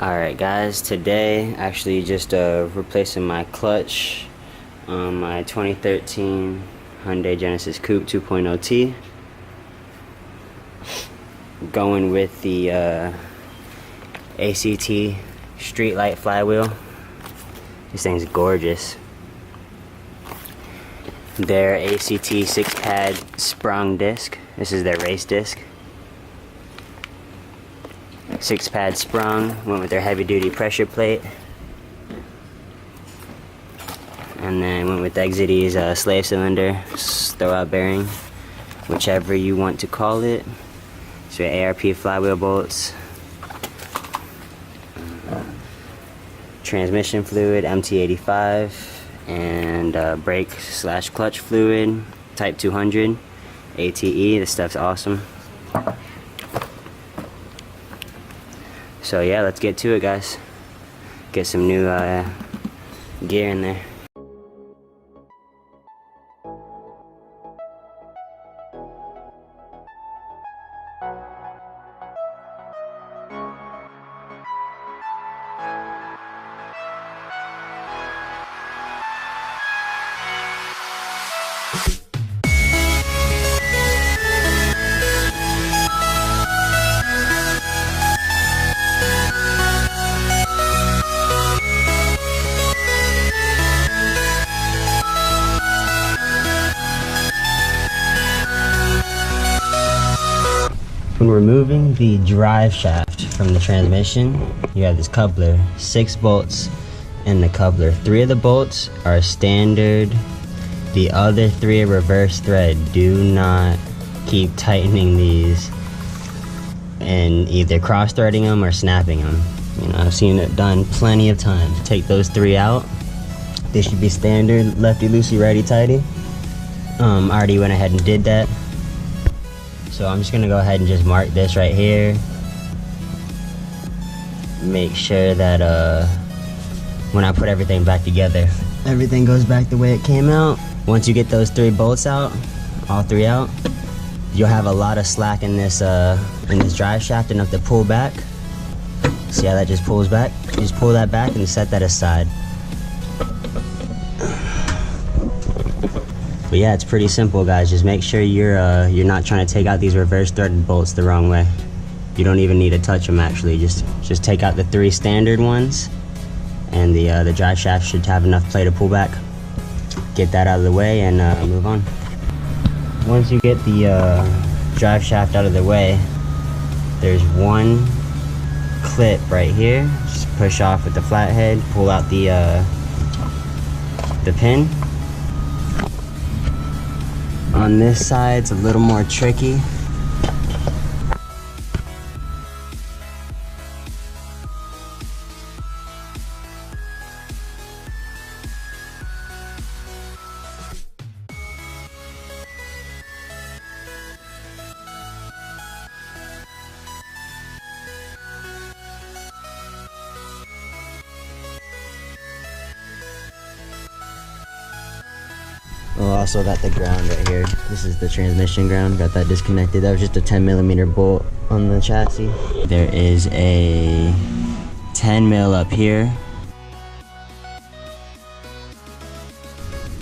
Alright guys, today actually just replacing my clutch on my 2013 Hyundai Genesis Coupe 2.0T. Going with the ACT STREETLITE flywheel. This thing's gorgeous. Their ACT 6-pad sprung disc. This is their race disc. 6-pad sprung, went with their heavy-duty pressure plate, and then went with EXEDY's slave cylinder, throwout bearing, whichever you want to call it. So ARP flywheel bolts, transmission fluid MT85, and brake/clutch fluid Type 200 ATE. This stuff's awesome. So yeah, let's get to it, guys. Get some new gear in there. When removing the drive shaft from the transmission, you have this coupler, 6 bolts in the coupler. 3 of the bolts are standard, the other 3 are reverse thread. Do not keep tightening these and either cross threading them or snapping them. You know, I've seen it done plenty of times. Take those 3 out. They should be standard, lefty loosey, righty tighty. I already went ahead and did that. So I'm just gonna go ahead and just mark this right here. Make sure that when I put everything back together, everything goes back the way it came out. Once you get those 3 bolts out, all 3 out, you'll have a lot of slack in this drive shaft, enough to pull back. See how that just pulls back? You just pull that back and set that aside. But yeah, it's pretty simple, guys. Just make sure you're not trying to take out these reverse threaded bolts the wrong way. You don't even need to touch them, actually. Just take out the 3 standard ones, and the drive shaft should have enough play to pull back. Get that out of the way and move on. Once you get the drive shaft out of the way, there's one clip right here. Just push off with the flathead, pull out the pin. On this side, it's a little more tricky. Oh, also got the ground right here. This is the transmission ground. Got that disconnected. That was just a 10mm bolt on the chassis. There is a 10mm up here,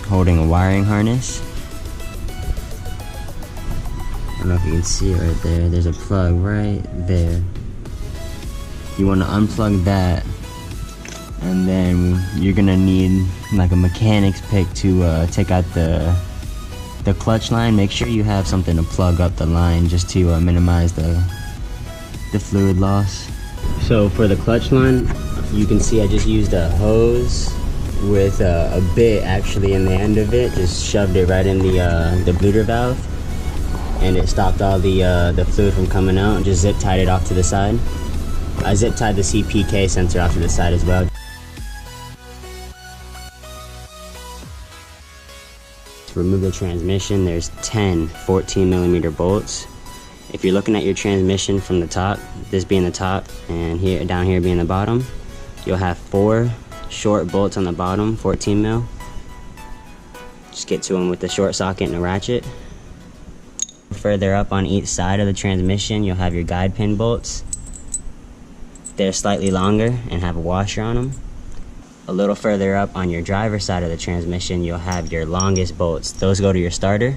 holding a wiring harness. I don't know if you can see it right there. There's a plug right there. You want to unplug that, and then you're gonna need like a mechanic's pick to take out the clutch line. Make sure you have something to plug up the line just to minimize the fluid loss. So for the clutch line, you can see I just used a hose with a bit actually in the end of it. Just shoved it right in the bleeder valve, and it stopped all the fluid from coming out, and just zip tied it off to the side. I zip tied the CPK sensor off to the side as well. To remove the transmission, there's 10 14mm bolts. If you're looking at your transmission from the top, this being the top and here down here being the bottom, you'll have 4 short bolts on the bottom, 14mm. Just get to them with the short socket and a ratchet. Further up on each side of the transmission, you'll have your guide pin bolts. they're slightly longer and have a washer on them. A little further up on your driver's side of the transmission, you'll have your longest bolts. Those go to your starter.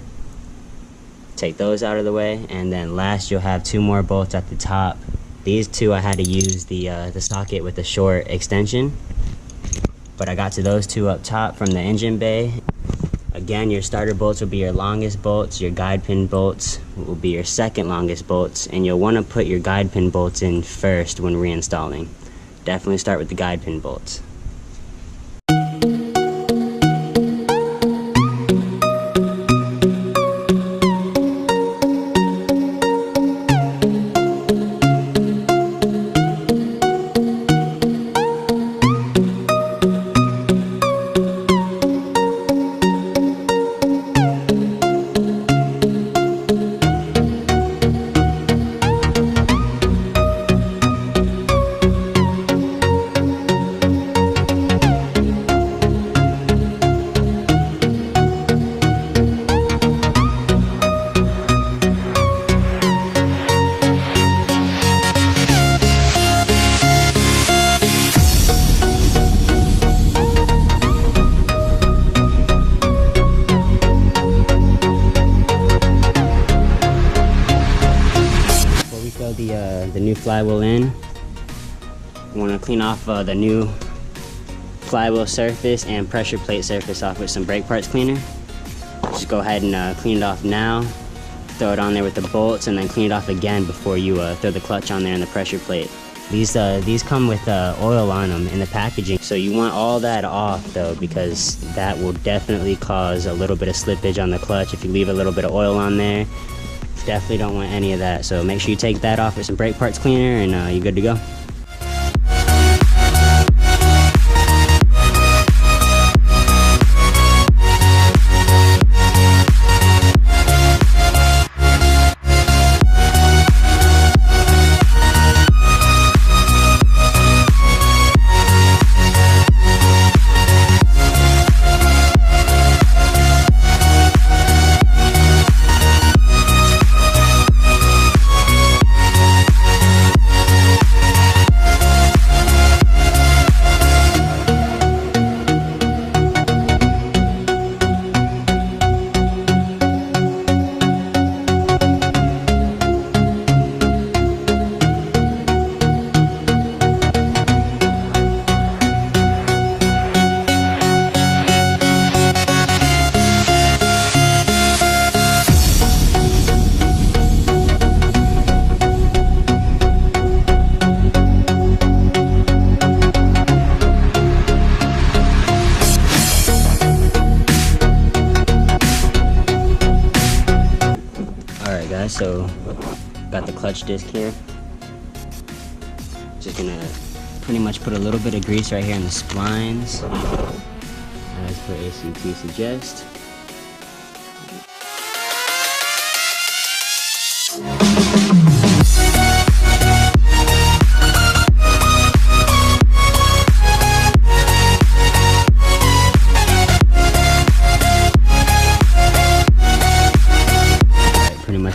Take those out of the way, and then last you'll have 2 more bolts at the top. These 2 I had to use the socket with the short extension, but I got to those 2 up top from the engine bay. Again, your starter bolts will be your longest bolts, your guide pin bolts will be your second longest bolts, and you'll want to put your guide pin bolts in first when reinstalling. Definitely start with the guide pin bolts. The new flywheel in. You want to clean off the new flywheel surface and pressure plate surface off with some brake parts cleaner. Just go ahead and clean it off now. Throw it on there with the bolts, and then clean it off again before you throw the clutch on there and the pressure plate. These come with oil on them in the packaging, so you want all that off though, because that will definitely cause a little bit of slippage on the clutch if you leave a little bit of oil on there. Definitely don't want any of that, so make sure you take that off with some brake parts cleaner, and you're good to go. So got the clutch disc here. Just gonna pretty much put a little bit of grease right here in the splines, as per ACT suggests.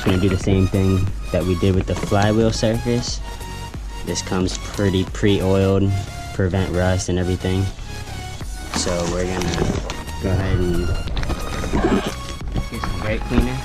Going to do the same thing that we did with the flywheel surface. This comes pretty pre-oiled, prevent rust and everything. So we're gonna go ahead and get some brake cleaner.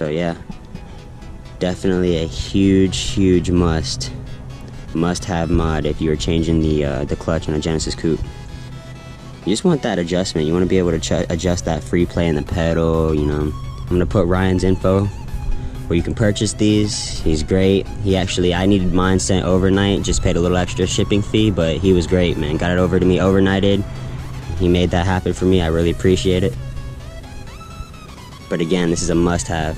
So yeah, definitely a huge must have mod if you're changing the clutch on a Genesis Coupe. You just want that adjustment. You want to be able to adjust that free play in the pedal, you know. I'm gonna put Ryan's info where you can purchase these. He's great. I needed mine sent overnight, just paid a little extra shipping fee, but he was great, man. Got it over to me overnighted. He made that happen for me. I really appreciate it. But again, this is a must-have.